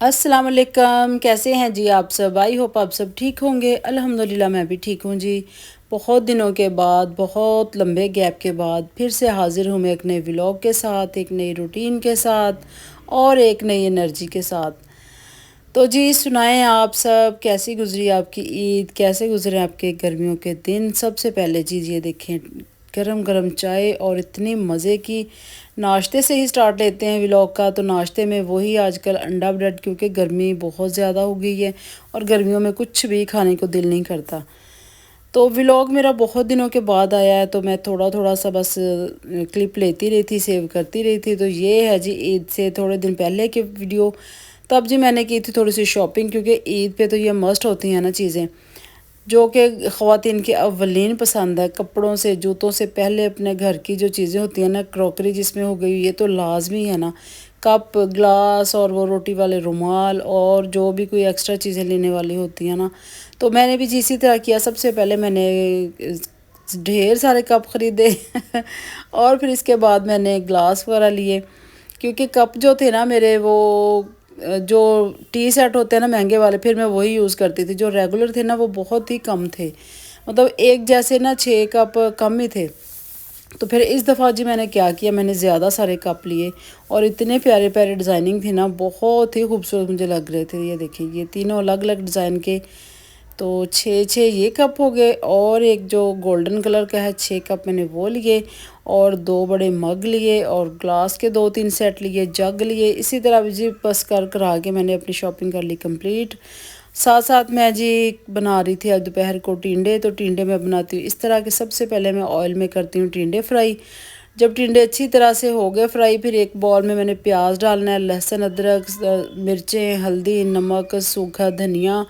अस्सलाम वालेकुम, कैसे हैं जी आप सब। आई होप आप सब ठीक होंगे। अल्हम्दुलिल्लाह मैं भी ठीक हूँ जी। बहुत दिनों के बाद, बहुत लंबे गैप के बाद फिर से हाज़िर हूँ मैं एक नए व्लॉग के साथ, एक नई रूटीन के साथ और एक नई एनर्जी के साथ। तो जी सुनाएं आप सब, कैसी गुजरी आपकी ईद, कैसे गुजरे आपके गर्मियों के दिन। सबसे पहले जी ये देखें, गरम गरम चाय और इतनी मज़े की। नाश्ते से ही स्टार्ट लेते हैं व्लॉग का। तो नाश्ते में वही आजकल अंडा ब्रेड, क्योंकि गर्मी बहुत ज़्यादा हो गई है और गर्मियों में कुछ भी खाने को दिल नहीं करता। तो व्लॉग मेरा बहुत दिनों के बाद आया है, तो मैं थोड़ा थोड़ा सा बस क्लिप लेती रही थी, सेव करती रही थी। तो ये है जी ईद से थोड़े दिन पहले की वीडियो। तब जी मैंने की थी थोड़ी सी शॉपिंग, क्योंकि ईद पे तो ये मस्ट होती हैं ना चीज़ें, जो कि ख़वातीन की अव्वलीन पसंद है। कपड़ों से, जूतों से पहले अपने घर की जो चीज़ें होती हैं ना, क्रॉकरी जिसमें हो गई, ये तो लाजमी है ना। कप, ग्लास और वो रोटी वाले रुमाल और जो भी कोई एक्स्ट्रा चीज़ें लेने वाली होती हैं ना। तो मैंने भी जी इसी तरह किया। सबसे पहले मैंने ढेर सारे कप ख़रीदे और फिर इसके बाद मैंने ग्लास वगैरह लिए, क्योंकि कप जो थे ना मेरे, वो जो टी सेट होते हैं ना महंगे वाले, फिर मैं वही यूज़ करती थी। जो रेगुलर थे ना वो बहुत ही कम थे, मतलब एक जैसे ना 6 कप कम ही थे। तो फिर इस दफ़ा जी मैंने क्या किया, मैंने ज़्यादा सारे कप लिए और इतने प्यारे प्यारे डिज़ाइनिंग थी ना, बहुत ही खूबसूरत मुझे लग रहे थे। ये देखिए, ये तीनों अलग अलग डिज़ाइन के। तो 6 6 ये कप हो गए और एक जो गोल्डन कलर का है 6 कप मैंने वो लिए और 2 बड़े मग लिए और ग्लास के 2 3 सेट लिए, जग लिए। इसी तरह भी जी बस कर करा के मैंने अपनी शॉपिंग कर ली कंप्लीट। साथ साथ मैं जी बना रही थी आज दोपहर को टिंडे। तो टिंडे मैं बनाती हूँ इस तरह के। सबसे पहले मैं ऑयल में करती हूँ टिंडे फ्राई। जब टिंडे अच्छी तरह से हो गए फ्राई, फिर एक बॉल में मैंने प्याज डालना है, लहसुन, अदरक, मिर्चें, हल्दी, नमक, सूखा धनिया,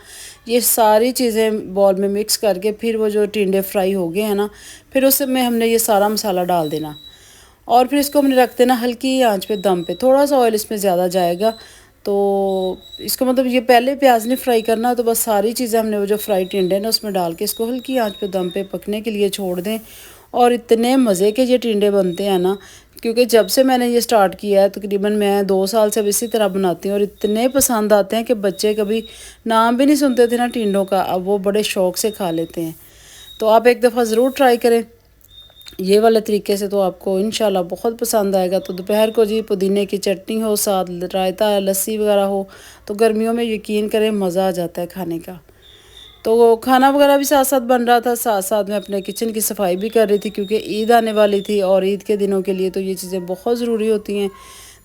ये सारी चीज़ें बॉल में मिक्स करके फिर वो जो टिंडे फ्राई हो गए हैं ना, फिर उसमें हमने ये सारा मसाला डाल देना और फिर इसको हमने रख देना हल्की आंच पे दम पे। थोड़ा सा ऑयल इसमें ज़्यादा जाएगा। तो इसको मतलब ये पहले प्याज ने फ्राई करना, तो बस सारी चीज़ें हमने वो जो फ्राई टिंडे ना उसमें डाल के इसको हल्की आंच पे दम पे पकने के लिए छोड़ दें। और इतने मज़े के ये टिंडे बनते हैं ना, क्योंकि जब से मैंने ये स्टार्ट किया है तकरीबन मैं 2 साल से अब इसी तरह बनाती हूँ और इतने पसंद आते हैं कि बच्चे कभी नाम भी नहीं सुनते थे ना टिंडों का, अब वो बड़े शौक़ से खा लेते हैं। तो आप एक दफ़ा ज़रूर ट्राई करें ये वाले तरीके से, तो आपको इंशाल्लाह बहुत पसंद आएगा। तो दोपहर को जी पुदीने की चटनी हो, साथ रायता, लस्सी वगैरह हो, तो गर्मियों में यकीन करें मज़ा आ जाता है खाने का। तो खाना वगैरह भी साथ साथ बन रहा था, साथ साथ मैं अपने किचन की सफाई भी कर रही थी, क्योंकि ईद आने वाली थी और ईद के दिनों के लिए तो ये चीज़ें बहुत ज़रूरी होती हैं।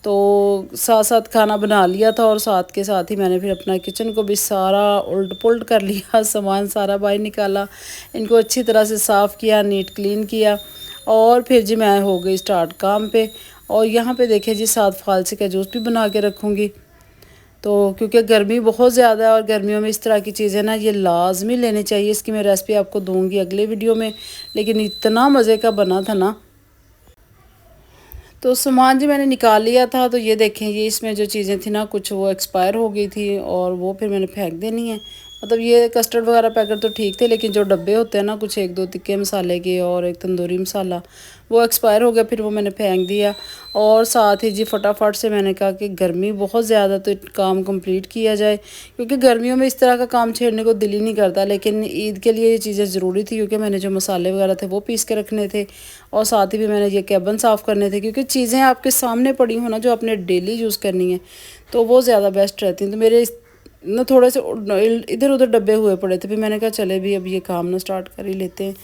तो साथ साथ खाना बना लिया था और साथ के साथ ही मैंने फिर अपना किचन को भी सारा उल्ट पुल्ट कर लिया सामान सारा बाहर निकाला, इनको अच्छी तरह से साफ़ किया, नीट क्लीन किया और फिर जी मैं हो गई स्टार्ट काम पे। और यहाँ पे देखिए जी, साथ फालसे का जूस भी बना के रखूँगी। तो क्योंकि गर्मी बहुत ज़्यादा है और गर्मियों में इस तरह की चीज़ें ना ये लाजमी लेनी चाहिए। इसकी मैं रेसिपी आपको दूंगी अगले वीडियो में, लेकिन इतना मज़े का बना था ना। तो सामान जी मैंने निकाल लिया था। तो ये देखें, ये इसमें जो चीज़ें थी ना कुछ वो एक्सपायर हो गई थी और वो फिर मैंने फेंक देनी है। मतलब ये कस्टर्ड वगैरह पैकेट तो ठीक थे, लेकिन जो डब्बे होते हैं ना, कुछ 1 2 तिक्के मसाले के और एक तंदूरी मसाला, वो एक्सपायर हो गया, फिर वो मैंने फेंक दिया। और साथ ही जी फटाफट से मैंने कहा कि गर्मी बहुत ज़्यादा, तो काम कंप्लीट किया जाए, क्योंकि गर्मियों में इस तरह का काम छेड़ने को दिल ही नहीं करता। लेकिन ईद के लिए ये चीज़ें ज़रूरी थी, क्योंकि मैंने जो मसाले वगैरह थे वो पीस के रखने थे और साथ ही भी मैंने ये कैबन साफ़ करने थे, क्योंकि चीज़ें आपके सामने पड़ी हो ना जो आपने डेली यूज़ करनी है, तो वो ज़्यादा बेस्ट रहती हैं। तो मेरे ना थोड़े से इधर उधर डब्बे हुए पड़े थे, फिर मैंने कहा चले भी अब ये काम ना स्टार्ट कर ही लेते हैं।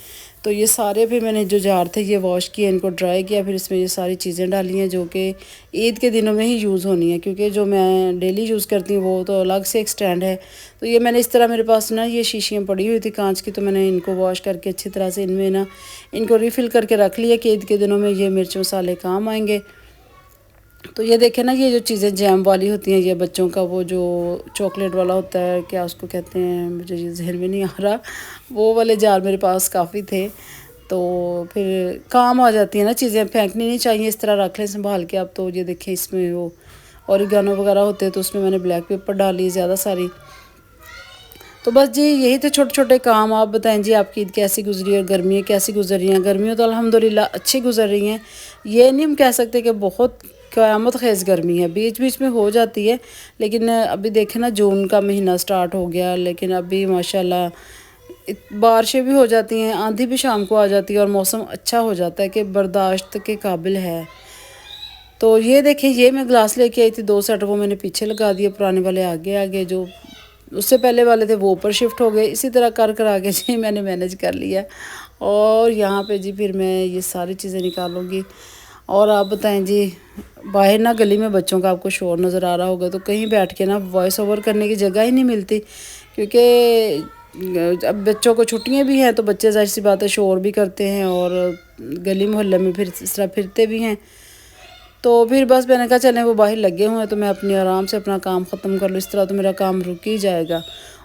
तो ये सारे फिर मैंने जो जार थे ये वॉश किए, इनको ड्राई किया, फिर इसमें ये सारी चीज़ें डाली हैं जो कि ईद के दिनों में ही यूज़ होनी है, क्योंकि जो मैं डेली यूज़ करती हूँ वो तो अलग से एक स्टैंड है। तो ये मैंने इस तरह, मेरे पास ना ये शीशियाँ पड़ी हुई थी कांच की, तो मैंने इनको वॉश करके अच्छी तरह से इनमें ना इनको रिफ़िल करके रख लिया कि ईद के दिनों में ये मिर्च मसाले काम आएंगे। तो ये देखें ना, ये जो चीज़ें जैम वाली होती हैं, ये बच्चों का वो जो चॉकलेट वाला होता है, क्या उसको कहते हैं, मुझे ये जहन में नहीं आ रहा, वो वाले जार मेरे पास काफ़ी थे। तो फिर काम आ जाती है ना चीज़ें, फेंकनी नहीं चाहिए, इस तरह रख लें संभाल के आप। तो ये देखें, इसमें वो ओरिगानो वगैरह होते हैं, तो उसमें मैंने ब्लैक पेपर डाली ज़्यादा सारी। तो बस जी यही थे छोटे छोटे काम। आप बताएं जी आपकी ईद कैसी गुजरी और गर्मियाँ कैसी गुजर रही हैं। गर्मियाँ तो अल्हम्दुलिल्लाह अच्छी गुजर रही हैं, ये नहीं हम कह सकते कि बहुत क़यामत ख़ेज़ गर्मी है, बीच बीच में हो जाती है, लेकिन अभी देखें ना जून का महीना स्टार्ट हो गया, लेकिन अभी माशाल्लाह बारिशें भी हो जाती हैं, आंधी भी शाम को आ जाती है और मौसम अच्छा हो जाता है कि बर्दाश्त के काबिल है। तो ये देखें, ये मैं ग्लास लेके आई थी 2 सेट, वो मैंने पीछे लगा दिए, पुराने वाले आगे आगे, जो उससे पहले वाले थे वो ऊपर शिफ्ट हो गए। इसी तरह कर कर आगे जी मैंने मैनेज कर लिया। और यहाँ पे जी फिर मैं ये सारी चीज़ें निकालूंगी। और आप बताएं जी, बाहर ना गली में बच्चों का आपको शोर नज़र आ रहा होगा, तो कहीं बैठ के ना वॉइस ओवर करने की जगह ही नहीं मिलती, क्योंकि अब बच्चों को छुट्टियां भी हैं तो बच्चे ज़ाहिर सी बात है शोर भी करते हैं और गली मोहल्ले में फिर इस तरह फिरते भी हैं। तो फिर बस मैंने कहा चलें वो बाहर लगे हुए हैं तो मैं अपनी आराम से अपना काम ख़त्म कर लूँ, इस तरह तो मेरा काम रुक ही जाएगा।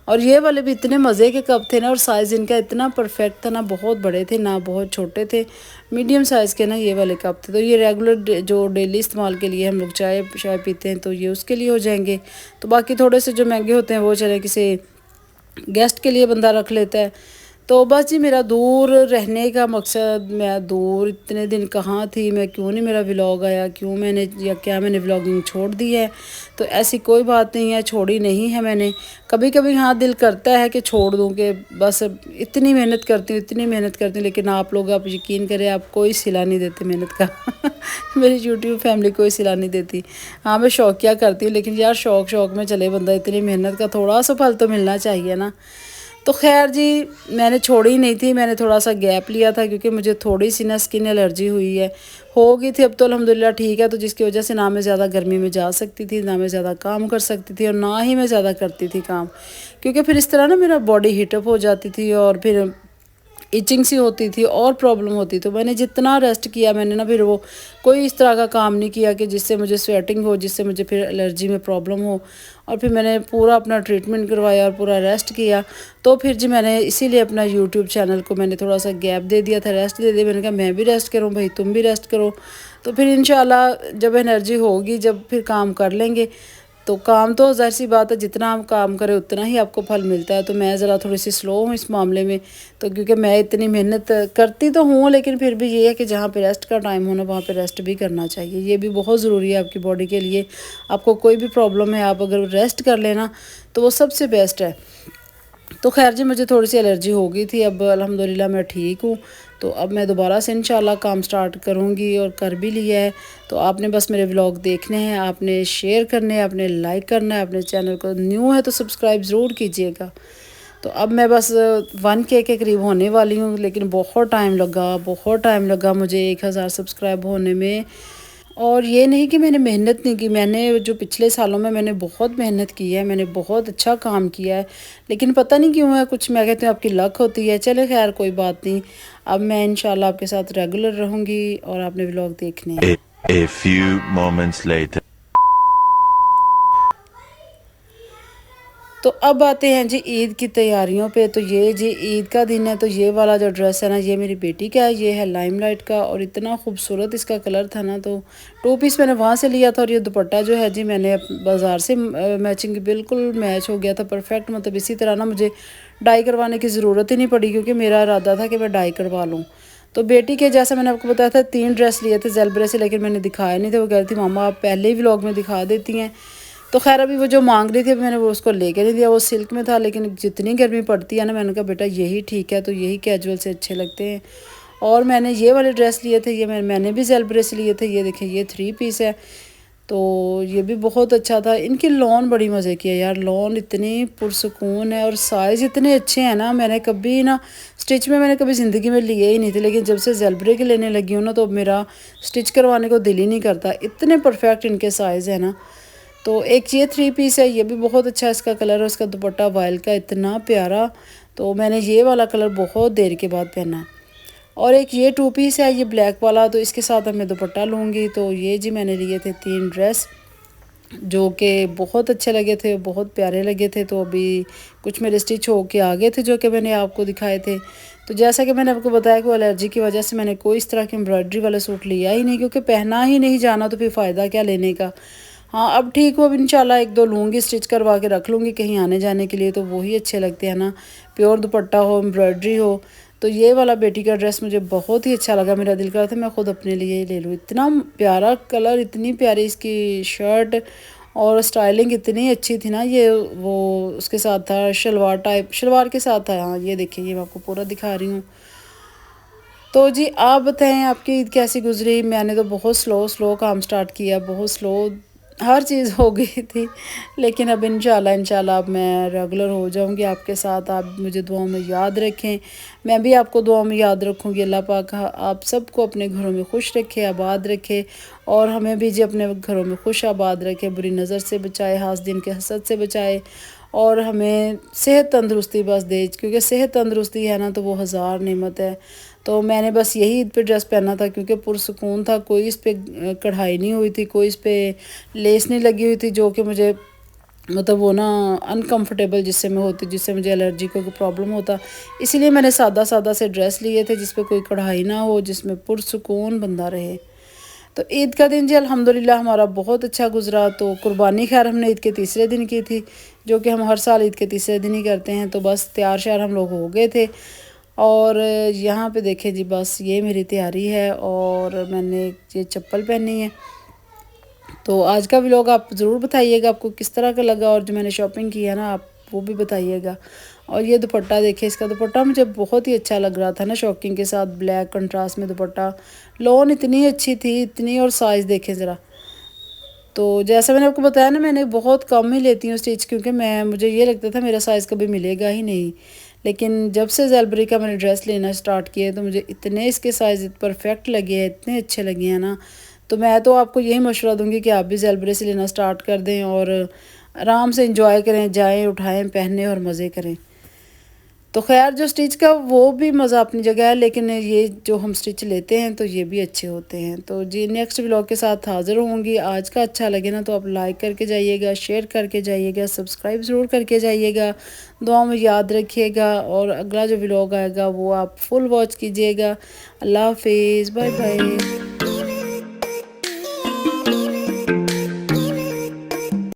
और ये वाले भी इतने मज़े के कप थे ना, और साइज़ इनका इतना परफेक्ट था ना, बहुत बड़े थे ना बहुत छोटे थे, मीडियम साइज़ के ना ये वाले कप थे। तो ये रेगुलर जो डेली इस्तेमाल के लिए हम लोग चाय पीते हैं तो ये उसके लिए हो जाएंगे। तो बाकी थोड़े से जो महंगे होते हैं वो चले किसी गेस्ट के लिए बंदा रख लेता है। तो बस जी मेरा दूर रहने का मकसद, मैं दूर इतने दिन कहाँ थी, मैं क्यों नहीं मेरा व्लॉग आया, क्यों मैंने या क्या मैंने व्लॉगिंग छोड़ दी है, तो ऐसी कोई बात नहीं है, छोड़ी नहीं है मैंने। कभी कभी हाँ दिल करता है कि छोड़ दूँ, कि बस इतनी मेहनत करती हूँ इतनी मेहनत करती हूँ, लेकिन आप लोग आप यकीन करें आप कोई सिला नहीं देते मेहनत का मेरी यूट्यूब फैमिली कोई सिला नहीं देती। हाँ मैं शौकिया करती हूँ, लेकिन यार शौक में चले बंदा, इतनी मेहनत का थोड़ा सा फल तो मिलना चाहिए ना। तो खैर जी मैंने छोड़ी नहीं थी, मैंने थोड़ा सा गैप लिया था क्योंकि मुझे थोड़ी सी ना स्किन एलर्जी हुई है, हो गई थी, अब तो अल्हम्दुलिल्लाह ठीक है। तो जिसकी वजह से ना मैं ज़्यादा गर्मी में जा सकती थी, ना मैं ज़्यादा काम कर सकती थी, और ना ही मैं ज़्यादा करती थी काम, क्योंकि फिर इस तरह ना मेरा बॉडी हीटअप हो जाती थी और फिर इचिंग सी होती थी और प्रॉब्लम होती। तो मैंने जितना रेस्ट किया मैंने ना, फिर वो कोई इस तरह का काम नहीं किया कि जिससे मुझे स्वेटिंग हो, जिससे मुझे फिर एलर्जी में प्रॉब्लम हो। और फिर मैंने पूरा अपना ट्रीटमेंट करवाया और पूरा रेस्ट किया। तो फिर जी मैंने इसीलिए अपना यूट्यूब चैनल को मैंने थोड़ा सा गैप दे दिया था, रेस्ट दे दिया। मैंने कहा मैं भी रेस्ट करूँ भाई, तुम भी रेस्ट करो। तो फिर इंशाल्लाह जब एनर्जी होगी, जब फिर काम कर लेंगे। तो काम तो ज़ाहिर सी बात है, जितना हम काम करें उतना ही आपको फल मिलता है। तो मैं ज़रा थोड़ी सी स्लो हूँ इस मामले में, तो क्योंकि मैं इतनी मेहनत करती तो हूँ, लेकिन फिर भी ये है कि जहाँ पे रेस्ट का टाइम हो ना, वहाँ पे रेस्ट भी करना चाहिए। ये भी बहुत ज़रूरी है आपकी बॉडी के लिए। आपको कोई भी प्रॉब्लम है, आप अगर रेस्ट कर लेना तो वो सबसे बेस्ट है। तो खैर जी मुझे थोड़ी सी एलर्जी हो गई थी, अब अल्हम्दुलिल्लाह मैं ठीक हूँ। तो अब मैं दोबारा से इंशाल्लाह काम स्टार्ट करूँगी, और कर भी लिया है। तो आपने बस मेरे व्लॉग देखने हैं, आपने शेयर करने हैं, आपने लाइक करना है, अपने चैनल को न्यू है तो सब्सक्राइब ज़रूर कीजिएगा। तो अब मैं बस 1K के करीब होने वाली हूँ, लेकिन बहुत टाइम लगा मुझे 1000 सब्सक्राइब होने में। और ये नहीं कि मैंने मेहनत नहीं की, मैंने जो पिछले सालों में मैंने बहुत मेहनत की है, मैंने बहुत अच्छा काम किया है, लेकिन पता नहीं क्यों है कुछ, मैं कहती हूँ आपकी लक होती है। चले खैर कोई बात नहीं, अब मैं इंशाल्लाह आपके साथ रेगुलर रहूँगी और आपने व्लॉग देखने हैं। A few moments later. तो अब आते हैं जी ईद की तैयारियों पे। तो ये जी ईद का दिन है, तो ये वाला जो ड्रेस है ना, ये मेरी बेटी का है, ये है लाइमलाइट का, और इतना खूबसूरत इसका कलर था ना। तो 2 पीस मैंने वहाँ से लिया था, और ये दुपट्टा जो है जी मैंने बाज़ार से मैचिंग बिल्कुल मैच हो गया था परफेक्ट। मतलब इसी तरह ना मुझे डाई करवाने की ज़रूरत ही नहीं पड़ी, क्योंकि मेरा इरादा था कि मैं डाई करवा लूँ। तो बेटी के जैसा मैंने आपको बताया था 3 ड्रेस लिए थे ज़ेलब्रे से, लेकिन मैंने दिखाए नहीं थे। वो कह रही थी मामा आप पहले ही व्लॉग में दिखा देती हैं। तो खैर अभी वो जो मांग रही थी मैंने वो उसको लेके नहीं दिया, वो सिल्क में था, लेकिन जितनी गर्मी पड़ती है ना, मैंने कहा बेटा यही ठीक है, तो यही कैजुअल से अच्छे लगते हैं। और मैंने ये वाले ड्रेस लिए थे, ये मैंने भी ज़ेलब्रे से लिए थे। ये देखें ये 3 पीस है, तो ये भी बहुत अच्छा था। इनकी लॉन बड़ी मज़े की है यार, लॉन इतनी पुरसकून है और साइज़ इतने अच्छे हैं ना। मैंने कभी ना स्टिच में मैंने कभी ज़िंदगी में लिए ही नहीं थे, लेकिन जब से ज़ेलब्रे के लेने लगी हूँ ना, तो मेरा स्टिच करवाने को दिल ही नहीं करता, इतने परफेक्ट इनके साइज़ है ना। तो एक ये 3 पीस है, ये भी बहुत अच्छा है इसका कलर, और इसका दुपट्टा वाइल का इतना प्यारा। तो मैंने ये वाला कलर बहुत देर के बाद पहना है। और एक ये 2 पीस है, ये ब्लैक वाला, तो इसके साथ अब मैं दुपट्टा लूँगी। तो ये जी मैंने लिए थे 3 ड्रेस, जो कि बहुत अच्छे लगे थे, बहुत प्यारे लगे थे। तो अभी कुछ मेरे स्टिच हो के आ गए थे, जो कि मैंने आपको दिखाए थे। तो जैसा कि मैंने आपको बताया कि एलर्जी की वजह से मैंने कोई इस तरह की एम्ब्रॉयडरी वाला सूट लिया ही नहीं, क्योंकि पहना ही नहीं जाना, तो फिर फ़ायदा क्या लेने का। हाँ अब ठीक हो, अब इंशाल्लाह 1-2 लूँगी, स्टिच करवा के रख लूँगी कहीं आने जाने के लिए, तो वही अच्छे लगते हैं ना, प्योर दुपट्टा हो, एम्ब्रॉयडरी हो। तो ये वाला बेटी का ड्रेस मुझे बहुत ही अच्छा लगा, मेरा दिल कर रहा था मैं ख़ुद अपने लिए ले लूँ। इतना प्यारा कलर, इतनी प्यारी इसकी शर्ट और स्टाइलिंग इतनी अच्छी थी ना। ये वो उसके साथ था शलवार टाइप, शलवार के साथ था। हाँ ये देखिए, ये मैं आपको पूरा दिखा रही हूँ। तो जी आप बताएं आपकी ईद कैसी गुजरी। मैंने तो बहुत स्लो काम स्टार्ट किया, बहुत स्लो हर चीज़ हो गई थी, लेकिन अब इंशाल्लाह अब मैं रेगुलर हो जाऊंगी आपके साथ। आप मुझे दुआ में याद रखें, मैं भी आपको दुआ में याद रखूंगी। अल्लाह पाक आप सबको अपने घरों में खुश रखे, आबाद रखे, और हमें भी जी अपने घरों में खुश आबाद रखे, बुरी नज़र से बचाए, हासदीन के हसद से बचाए, और हमें सेहत तंदुरुस्ती बस दे, क्योंकि सेहत तंदुरुस्ती है ना तो वो हज़ार नेमत है। तो मैंने बस यही ईद पे ड्रेस पहना था क्योंकि पुरसुकून था, कोई इस पर कढ़ाई नहीं हुई थी, कोई इस पर लेस नहीं लगी हुई थी, जो कि मुझे मतलब वो ना अनकंफर्टेबल जिससे मैं होती, जिससे मुझे एलर्जी को प्रॉब्लम होता। इसीलिए मैंने सादा से ड्रेस लिए थे जिस पे कोई कढ़ाई ना हो, जिसमें पुरसुकून बंदा रहे। तो ईद का दिन जी अल्हम्दुलिल्लाह हमारा बहुत अच्छा गुजरा। तो कुर्बानी खैर हमने ईद के तीसरे दिन की थी, जो कि हम हर साल ईद के तीसरे दिन ही करते हैं। तो बस तैयार श्यार हम लोग हो गए थे, और यहाँ पे देखें जी बस ये मेरी तैयारी है, और मैंने ये चप्पल पहनी है। तो आज का व्लॉग आप ज़रूर बताइएगा आपको किस तरह का लगा, और जो मैंने शॉपिंग की है ना आप वो भी बताइएगा। और ये दुपट्टा देखिए, इसका दुपट्टा मुझे बहुत ही अच्छा लग रहा था ना, शॉकिंग के साथ ब्लैक कंट्रास्ट में दुपट्टा, लॉन इतनी अच्छी थी इतनी, और साइज़ देखें ज़रा। तो जैसा मैंने आपको बताया ना, मैंने बहुत कम ही लेती हूँ स्टिच, क्योंकि मुझे ये लगता था मेरा साइज़ कभी मिलेगा ही नहीं। लेकिन जब से ज़ेलबरी का मैंने ड्रेस लेना स्टार्ट किया तो मुझे इतने इसके साइज़ परफेक्ट लगे हैं, इतने अच्छे लगे हैं ना। तो मैं तो आपको यही मशवरा दूंगी कि आप भी ज़ेलबरी से लेना स्टार्ट कर दें, और आराम से इंजॉय करें, जाएं उठाएं पहने और मज़े करें। तो खैर जो स्टिच का वो भी मज़ा अपनी जगह है, लेकिन ये जो हम स्टिच लेते हैं तो ये भी अच्छे होते हैं। तो जी नेक्स्ट व्लॉग के साथ हाज़िर होंगी। आज का अच्छा लगे ना तो आप लाइक करके जाइएगा, शेयर करके जाइएगा, सब्सक्राइब ज़रूर करके जाइएगा, दुआ में याद रखिएगा, और अगला जो व्लॉग आएगा वो आप फुल वॉच कीजिएगा। अल्लाह हाफिज़, बाय बाय।